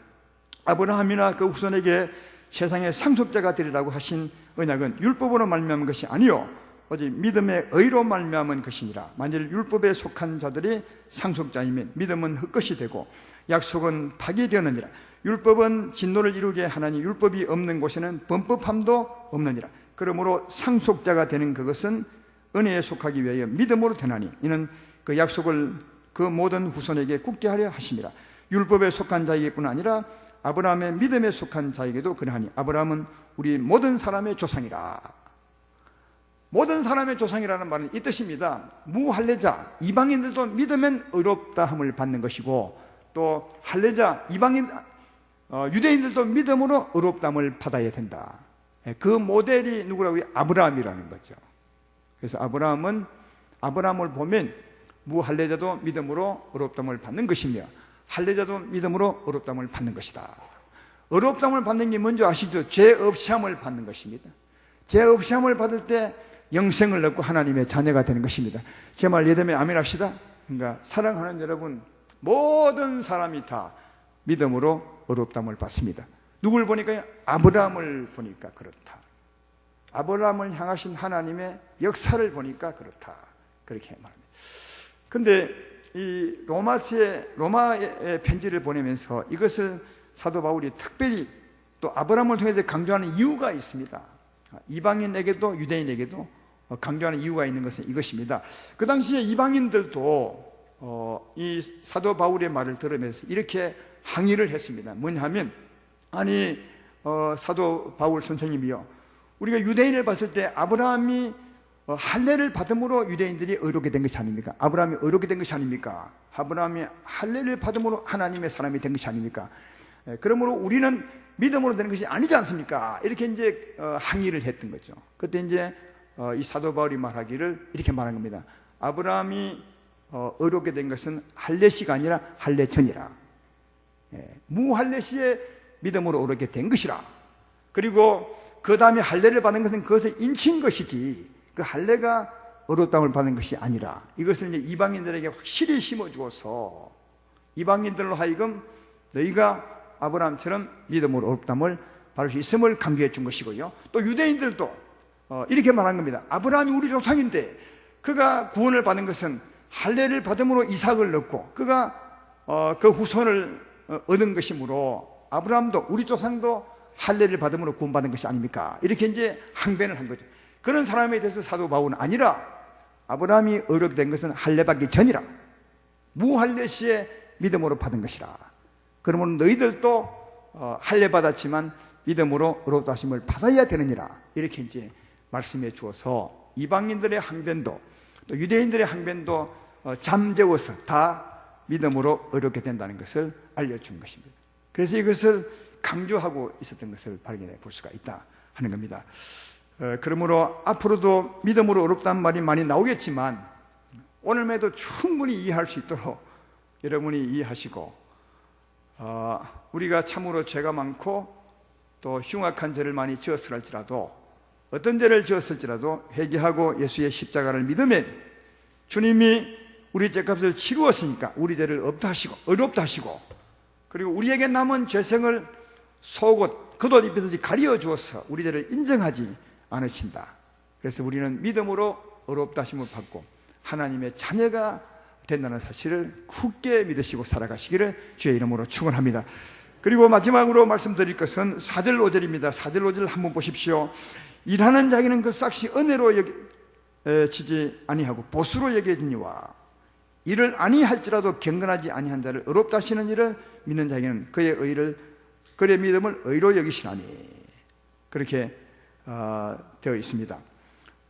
Speaker 1: 아브라함이나 그 후손에게 세상의 상속자가 되리라고 하신 언약은 율법으로 말미암은 것이 아니요 오직 믿음의 의로 말미암은 것이니라. 만일 율법에 속한 자들이 상속자이면 믿음은 헛것이 되고 약속은 파기되었느니라. 율법은 진노를 이루게 하나니 율법이 없는 곳에는 범법함도 없느니라. 그러므로 상속자가 되는 그것은 은혜에 속하기 위하여 믿음으로 되나니 이는 그 약속을 그 모든 후손에게 굳게 하려 하심이라. 율법에 속한 자에게뿐 아니라 아브라함의 믿음에 속한 자에게도 그러하니 아브라함은 우리 모든 사람의 조상이라. 모든 사람의 조상이라는 말은 이 뜻입니다. 무할례자, 이방인들도 믿으면 의롭다함을 받는 것이고 또 할례자, 유대인들도 믿음으로 의롭다함을 받아야 된다. 그 모델이 누구라고요? 아브라함이라는 거죠. 그래서 아브라함을 보면 무할례자도 믿음으로 의롭다함을 받는 것이며 할례자도 믿음으로 의롭다함을 받는 것이다. 의롭다함을 받는 게 뭔지 아시죠? 죄 없이 함을 받는 것입니다. 죄 없이 함을 받을 때 영생을 얻고 하나님의 자녀가 되는 것입니다. 제 말 이해되면 아멘 합시다. 그러니까 사랑하는 여러분, 모든 사람이 다 믿음으로 의롭다함을 받습니다. 누굴 보니까? 아브라함을 보니까 그렇다. 아브라함을 향하신 하나님의 역사를 보니까 그렇다. 그렇게 말합니다. 근데 이 로마의 편지를 보내면서 이것을 사도 바울이 특별히 또 아브라함을 통해서 강조하는 이유가 있습니다. 이방인에게도 유대인에게도 강조하는 이유가 있는 것은 이것입니다. 그 당시에 이방인들도 이 사도 바울의 말을 들으면서 이렇게 항의를 했습니다. 뭐냐 하면 아니 사도 바울 선생님이요, 우리가 유대인을 봤을 때 아브라함이 할례를 받음으로 유대인들이 의롭게 된 것이 아닙니까? 아브라함이 의롭게 된 것이 아닙니까? 아브라함이 할례를 받음으로 하나님의 사람이 된 것이 아닙니까? 그러므로 우리는 믿음으로 되는 것이 아니지 않습니까? 이렇게 이제 항의를 했던 거죠. 그때 이제 이 사도 바울이 말하기를 이렇게 말한 겁니다. 아브라함이 의롭게 된 것은 할례 시가 아니라 할례 전이라. 무할례 시에 믿음으로 의롭게 된 것이라. 그리고 그 다음에 할례를 받은 것은 그것을 인친 것이지 그 할례가 의롭다함을 받은 것이 아니라, 이것을 이제 이방인들에게 확실히 심어주어서 이방인들로 하여금 너희가 아브라함처럼 믿음으로 의롭다함을 받을 수 있음을 강조해 준 것이고요. 또 유대인들도 이렇게 말한 겁니다. 아브라함이 우리 조상인데 그가 구원을 받은 것은 할례를 받음으로 이삭을 낳고 그가 그 후손을 얻은 것이므로 아브라함도 우리 조상도 할례를 받음으로 구원받은 것이 아닙니까? 이렇게 이제 항변을 한 거죠. 그런 사람에 대해서 사도 바울은 아니라 아브라함이 의롭게 된 것은 할례 받기 전이라, 무할례 시에 믿음으로 받은 것이라. 그러면 너희들도 할례 받았지만 믿음으로 의롭다 하심을 받아야 되느니라. 이렇게 이제 말씀해 주어서 이방인들의 항변도 또 유대인들의 항변도 잠재워서 다 믿음으로 의롭게 된다는 것을 알려준 것입니다. 그래서 이것을 강조하고 있었던 것을 발견해 볼 수가 있다 하는 겁니다. 그러므로 앞으로도 믿음으로 의롭다는 말이 많이 나오겠지만 오늘에도 충분히 이해할 수 있도록 여러분이 이해하시고, 우리가 참으로 죄가 많고 또 흉악한 죄를 많이 지었을지라도, 어떤 죄를 지었을지라도 회개하고 예수의 십자가를 믿으면 주님이 우리 죄값을 치루었으니까 우리 죄를 없다 하시고 의롭다 하시고, 그리고 우리에게 남은 죄성을 속옷 겉옷 입히듯이 가리어 주어서 우리 죄를 인정하지 않으신다. 그래서 우리는 믿음으로 의롭다 하심을 받고 하나님의 자녀가 된다는 사실을 굳게 믿으시고 살아가시기를 주의 이름으로 축원합니다. 그리고 마지막으로 말씀드릴 것은 4절 5절입니다. 4절 5절 한번 보십시오. 일하는 자에게는 그 싹시 은혜로 여기지 아니하고 보수로 여겨지니와 일을 아니할지라도 경건하지 아니한 자를 의롭다 하시는 일을 믿는 자에게는 그의 믿음을 의로 여기시나니. 그렇게 되어 있습니다.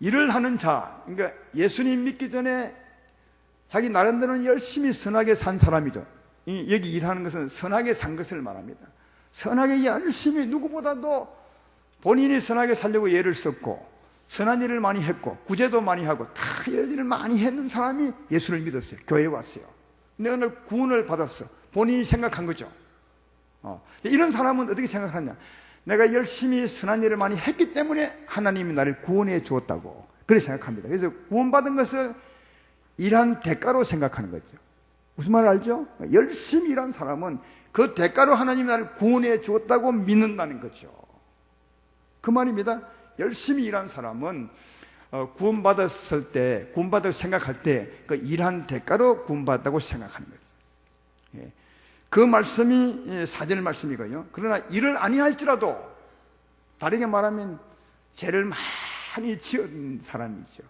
Speaker 1: 일을 하는 자, 그러니까 예수님 믿기 전에 자기 나름대로는 열심히 선하게 산 사람이죠. 여기 일하는 것은 선하게 산 것을 말합니다. 선하게 열심히 누구보다도 본인이 선하게 살려고 애를 썼고 선한 일을 많이 했고 구제도 많이 하고 다 일을 많이 했는 사람이 예수를 믿었어요. 교회에 왔어요. 근데 오늘 구원을 받았어. 본인이 생각한 거죠. 이런 사람은 어떻게 생각하냐? 내가 열심히 선한 일을 많이 했기 때문에 하나님이 나를 구원해 주었다고 그렇게 생각합니다. 그래서 구원받은 것을 일한 대가로 생각하는 거죠. 무슨 말 알죠? 열심히 일한 사람은 그 대가로 하나님이 나를 구원해 주었다고 믿는다는 거죠. 그 말입니다. 열심히 일한 사람은 구원받았을 때, 구원받을 생각할 때 그 일한 대가로 구원받았다고 생각하는 거죠. 그 말씀이 4절 말씀이고요. 그러나 일을 아니할지라도, 다르게 말하면 죄를 많이 지은 사람이죠.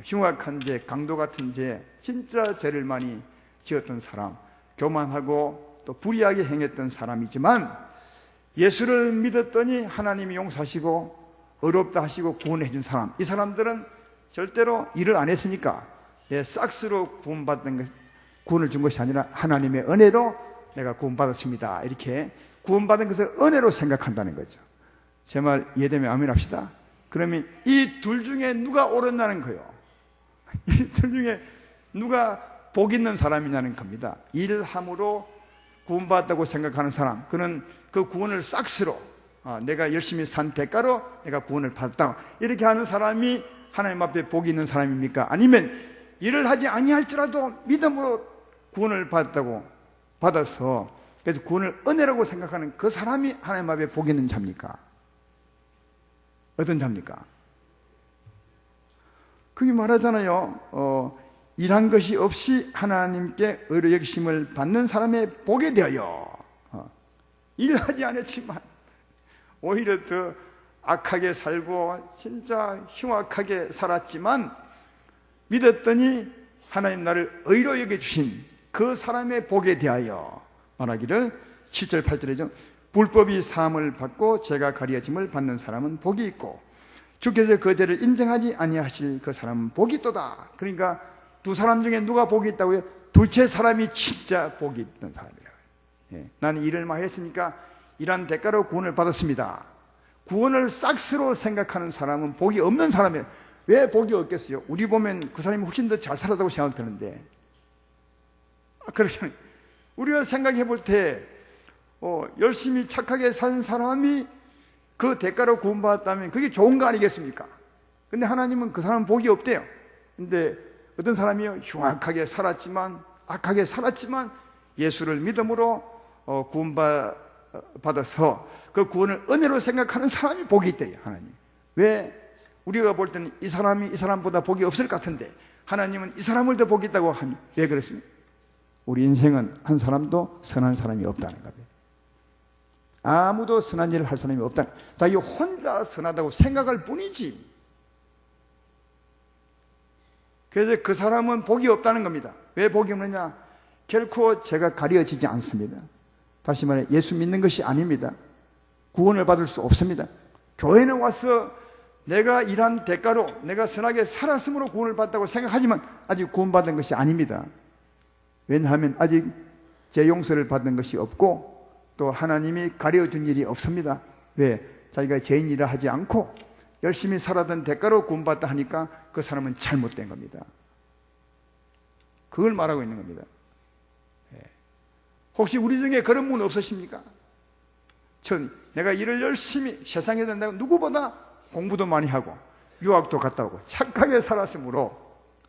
Speaker 1: 흉악한 죄, 강도 같은 죄, 진짜 죄를 많이 지었던 사람, 교만하고 또 불의하게 행했던 사람이지만 예수를 믿었더니 하나님이 용서하시고 의롭다 하시고 구원해 준 사람, 이 사람들은 절대로 일을 안 했으니까 내 싹스로 구원을 준 것이 아니라 하나님의 은혜로 내가 구원받았습니다. 이렇게 구원받은 것을 은혜로 생각한다는 거죠. 제 말 이해되면 아멘 합시다. 그러면 이 둘 중에 누가 옳았냐는 거예요. 이 둘 중에 누가 복 있는 사람이냐는 겁니다. 일함으로 구원받았다고 생각하는 사람, 그는 그 구원을 싹스로 내가 열심히 산 대가로 내가 구원을 받았다, 이렇게 하는 사람이 하나님 앞에 복이 있는 사람입니까? 아니면 일을 하지 아니할지라도 믿음으로 구원을 받아서 그래서 구원을 은혜라고 생각하는 그 사람이 하나님 앞에 복이 있는 자입니까? 어떤 자입니까? 그게 말하잖아요. 일한 것이 없이 하나님께 의로 여기심을 받는 사람의 복에 대하여 일하지 않았지만 오히려 더 악하게 살고 진짜 흉악하게 살았지만 믿었더니 하나님 나를 의로 여겨주신 그 사람의 복에 대하여 말하기를 7절 8절이죠. 불법이 사함을 받고 죄가 가리어짐을 받는 사람은 복이 있고 주께서 그 죄를 인정하지 아니하실 그 사람은 복이 있도다. 그러니까 두 사람 중에 누가 복이 있다고요? 둘째 사람이 진짜 복이 있는 사람이라고요. 나는 일을 많이 했으니까 일한 대가로 구원을 받았습니다. 구원을 싹스로 생각하는 사람은 복이 없는 사람이에요. 왜 복이 없겠어요? 우리 보면 그 사람이 훨씬 더 잘 살았다고 생각되는데, 그렇잖아요. 우리가 생각해 볼 때 열심히 착하게 산 사람이 그 대가로 구원받았다면 그게 좋은 거 아니겠습니까? 근데 하나님은 그 사람은 복이 없대요. 근데 어떤 사람이요, 흉악하게 살았지만, 악하게 살았지만 예수를 믿음으로 구원받아서 그 구원을 은혜로 생각하는 사람이 복이 있대요, 하나님. 왜? 우리가 볼 때는 이 사람이 이 사람보다 복이 없을 것 같은데 하나님은 이 사람을 더 복이 있다고 하니 왜 그렇습니까? 우리 인생은 한 사람도 선한 사람이 없다는 겁니다. 아무도 선한 일을 할 사람이 없다. 자기 혼자 선하다고 생각할 뿐이지. 그래서 그 사람은 복이 없다는 겁니다. 왜 복이 없느냐? 결코 죄가 가려지지 않습니다. 다시 말해 예수 믿는 것이 아닙니다. 구원을 받을 수 없습니다. 교회는 와서 내가 일한 대가로 내가 선하게 살았으므로 구원을 받았다고 생각하지만 아직 구원받은 것이 아닙니다. 왜냐하면 아직 죄 용서를 받은 것이 없고 또 하나님이 가려준 일이 없습니다. 왜? 자기가 죄인이라 하지 않고 열심히 살았던 대가로 구원받다 하니까 그 사람은 잘못된 겁니다. 그걸 말하고 있는 겁니다. 혹시 우리 중에 그런 분 없으십니까? 내가 일을 열심히 세상에서 내가 누구보다 공부도 많이 하고 유학도 갔다 오고 착하게 살았으므로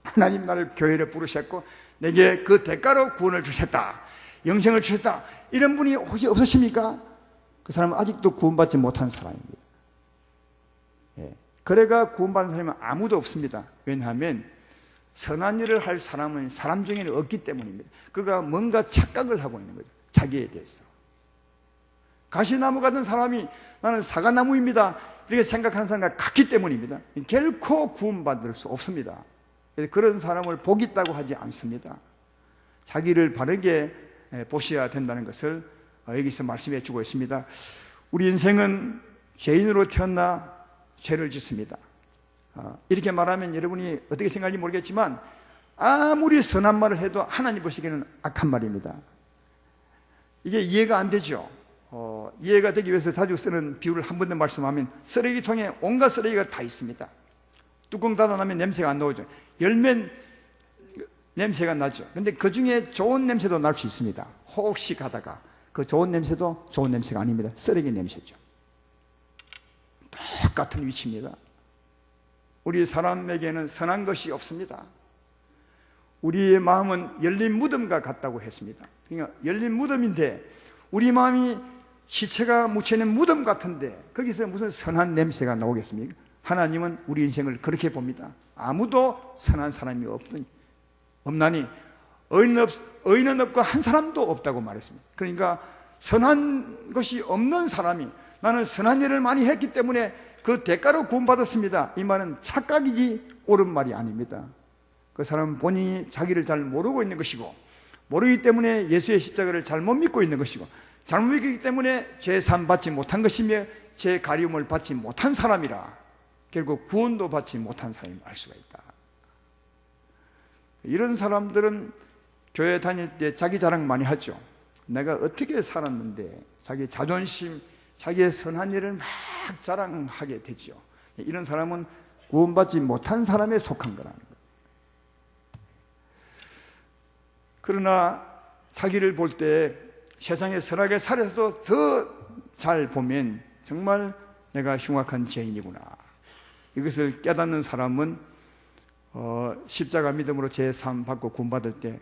Speaker 1: 하나님 나를 교회를 부르셨고 내게 그 대가로 구원을 주셨다, 영생을 주셨다, 이런 분이 혹시 없으십니까? 그 사람은 아직도 구원받지 못한 사람입니다. 그래가 구원받은 사람은 아무도 없습니다. 왜냐하면 선한 일을 할 사람은 사람 중에는 없기 때문입니다. 그가 뭔가 착각을 하고 있는 거죠, 자기에 대해서. 가시나무 같은 사람이 나는 사과나무입니다 이렇게 생각하는 사람과 같기 때문입니다. 결코 구원받을 수 없습니다. 그런 사람을 복 있다고 하지 않습니다. 자기를 바르게 보셔야 된다는 것을 여기서 말씀해 주고 있습니다. 우리 인생은 죄인으로 태어나 죄를 짓습니다. 이렇게 말하면 여러분이 어떻게 생각할지 모르겠지만 아무리 선한 말을 해도 하나님 보시기에는 악한 말입니다. 이게 이해가 안 되죠. 이해가 되기 위해서 자주 쓰는 비유를 한 번 더 말씀하면 쓰레기통에 온갖 쓰레기가 다 있습니다. 뚜껑 닫아놓으면 냄새가 안 나오죠. 열면 냄새가 나죠. 근데 그 중에 좋은 냄새도 날 수 있습니다. 혹시 가다가 그 좋은 냄새도 좋은 냄새가 아닙니다. 쓰레기 냄새죠. 똑같은 위치입니다. 우리 사람에게는 선한 것이 없습니다. 우리의 마음은 열린 무덤과 같다고 했습니다. 그러니까 열린 무덤인데 우리 마음이 시체가 묻혀있는 무덤 같은데 거기서 무슨 선한 냄새가 나오겠습니까? 하나님은 우리 인생을 그렇게 봅니다. 아무도 선한 사람이 없나니 의인은 없고 한 사람도 없다고 말했습니다. 그러니까 선한 것이 없는 사람이 나는 선한 일을 많이 했기 때문에 그 대가로 구원받았습니다, 이 말은 착각이지 옳은 말이 아닙니다. 그 사람은 본인이 자기를 잘 모르고 있는 것이고 모르기 때문에 예수의 십자가를 잘못 믿고 있는 것이고 잘못 믿기 때문에 죄산 받지 못한 것이며 죄 가리움을 받지 못한 사람이라 결국 구원도 받지 못한 사람임을 알 수가 있다. 이런 사람들은 교회 다닐 때 자기 자랑 많이 하죠. 내가 어떻게 살았는데 자기 자존심, 자기의 선한 일을 막 자랑하게 되죠. 이런 사람은 구원받지 못한 사람에 속한 거라는 거예요. 그러나 자기를 볼 때 세상에 선하게 살아서도 더 잘 보면 정말 내가 흉악한 죄인이구나, 이것을 깨닫는 사람은 십자가 믿음으로 죄사함 받고 구원받을 때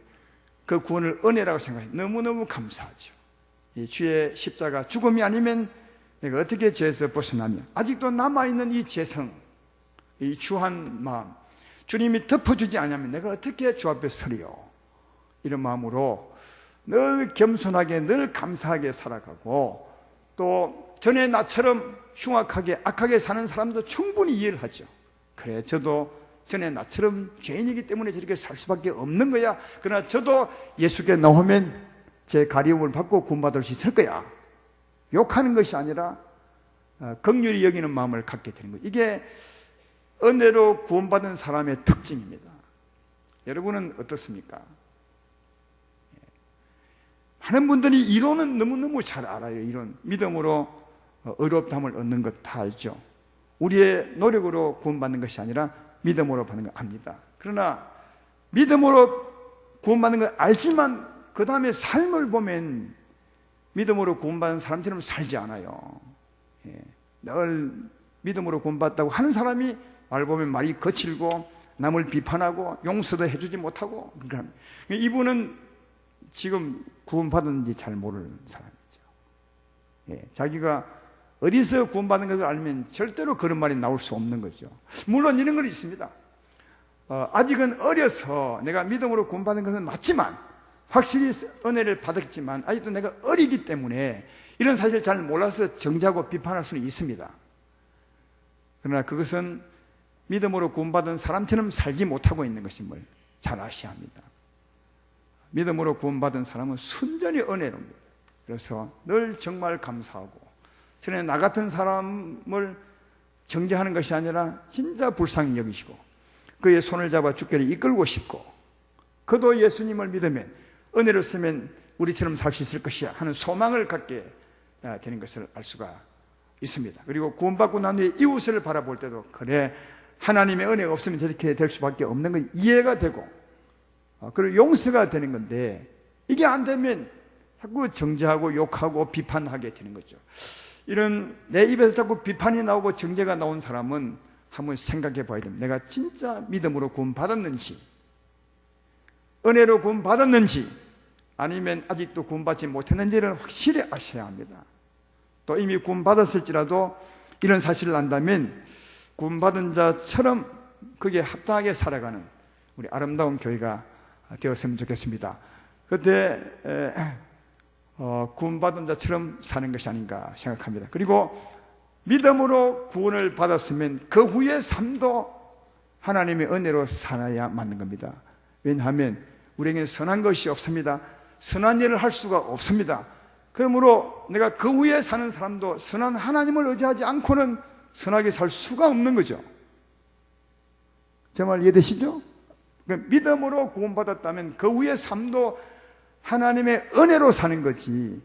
Speaker 1: 그 구원을 은혜라고 생각해요. 너무너무 감사하죠. 이 주의 십자가 죽음이 아니면 내가 어떻게 죄에서 벗어나며 아직도 남아있는 이 죄성, 이 추한 마음, 주님이 덮어주지 않으면 내가 어떻게 주 앞에 서리요, 이런 마음으로 늘 겸손하게 늘 감사하게 살아가고 또 전에 나처럼 흉악하게 악하게 사는 사람도 충분히 이해를 하죠. 그래, 저도 전에 나처럼 죄인이기 때문에 저렇게 살 수밖에 없는 거야. 그러나 저도 예수께 나오면 제 가리움을 받고 구원받을 수 있을 거야. 욕하는 것이 아니라 긍휼히 여기는 마음을 갖게 되는 거예요. 이게 은혜로 구원받은 사람의 특징입니다. 여러분은 어떻습니까? 많은 분들이 이론은 너무너무 잘 알아요. 이론. 믿음으로 의롭다함을 얻는 것 다 알죠. 우리의 노력으로 구원받는 것이 아니라 믿음으로 받는 걸 압니다. 그러나 믿음으로 구원받는 걸 알지만 그 다음에 삶을 보면 믿음으로 구원받은 사람처럼 살지 않아요. 늘 믿음으로 구원받았다고 하는 사람이 말 보면 말이 거칠고 남을 비판하고 용서도 해주지 못하고, 그러니까 이분은 지금 구원받은지 잘 모르는 사람이죠. 자기가 어디서 구원받는 것을 알면 절대로 그런 말이 나올 수 없는 거죠. 물론 이런 건 있습니다. 아직은 어려서 내가 믿음으로 구원받은 것은 맞지만, 확실히 은혜를 받았지만 아직도 내가 어리기 때문에 이런 사실을 잘 몰라서 정죄하고 비판할 수는 있습니다. 그러나 그것은 믿음으로 구원받은 사람처럼 살지 못하고 있는 것임을 잘 아셔야 합니다. 믿음으로 구원받은 사람은 순전히 은혜로입니다. 그래서 늘 정말 감사하고, 전에 나 같은 사람을 정죄하는 것이 아니라 진짜 불쌍히 여기시고 그의 손을 잡아 주께로 이끌고 싶고, 그도 예수님을 믿으면 은혜를 쓰면 우리처럼 살 수 있을 것이야 하는 소망을 갖게 되는 것을 알 수가 있습니다. 그리고 구원받고 난 뒤에 이웃을 바라볼 때도, 그래, 하나님의 은혜가 없으면 저렇게 될 수밖에 없는 건 이해가 되고, 그리고 용서가 되는 건데, 이게 안 되면 자꾸 정죄하고 욕하고 비판하게 되는 거죠. 이런 내 입에서 자꾸 비판이 나오고 정죄가 나온 사람은 한번 생각해 봐야 됩니다. 내가 진짜 믿음으로 구원받았는지, 은혜로 구원받았는지, 아니면 아직도 구원받지 못했는지를 확실히 아셔야 합니다. 또 이미 구원받았을지라도 이런 사실을 안다면 구원받은 자처럼 그게 합당하게 살아가는 우리 아름다운 교회가 되었으면 좋겠습니다. 그때 구원받은 자처럼 사는 것이 아닌가 생각합니다. 그리고 믿음으로 구원을 받았으면 그 후의 삶도 하나님의 은혜로 살아야 맞는 겁니다. 왜냐하면 우리에게는 선한 것이 없습니다. 선한 일을 할 수가 없습니다. 그러므로 내가 그 후에 사는 사람도 선한 하나님을 의지하지 않고는 선하게 살 수가 없는 거죠. 제 말 이해되시죠? 그러니까 믿음으로 구원받았다면 그 후의 삶도 하나님의 은혜로 사는 거지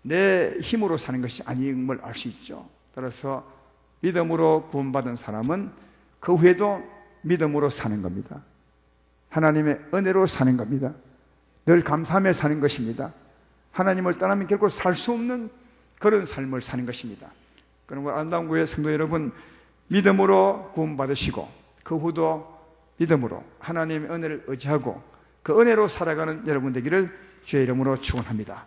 Speaker 1: 내 힘으로 사는 것이 아님을 알 수 있죠. 따라서 믿음으로 구원받은 사람은 그 후에도 믿음으로 사는 겁니다. 하나님의 은혜로 사는 겁니다. 늘 감사하며 사는 것입니다. 하나님을 떠나면 결코 살 수 없는 그런 삶을 사는 것입니다. 그러므로 아름다운 교회 성도 여러분, 믿음으로 구원받으시고 그 후도 믿음으로 하나님의 은혜를 의지하고 그 은혜로 살아가는 여러분 되기를 주의 이름으로 축원합니다.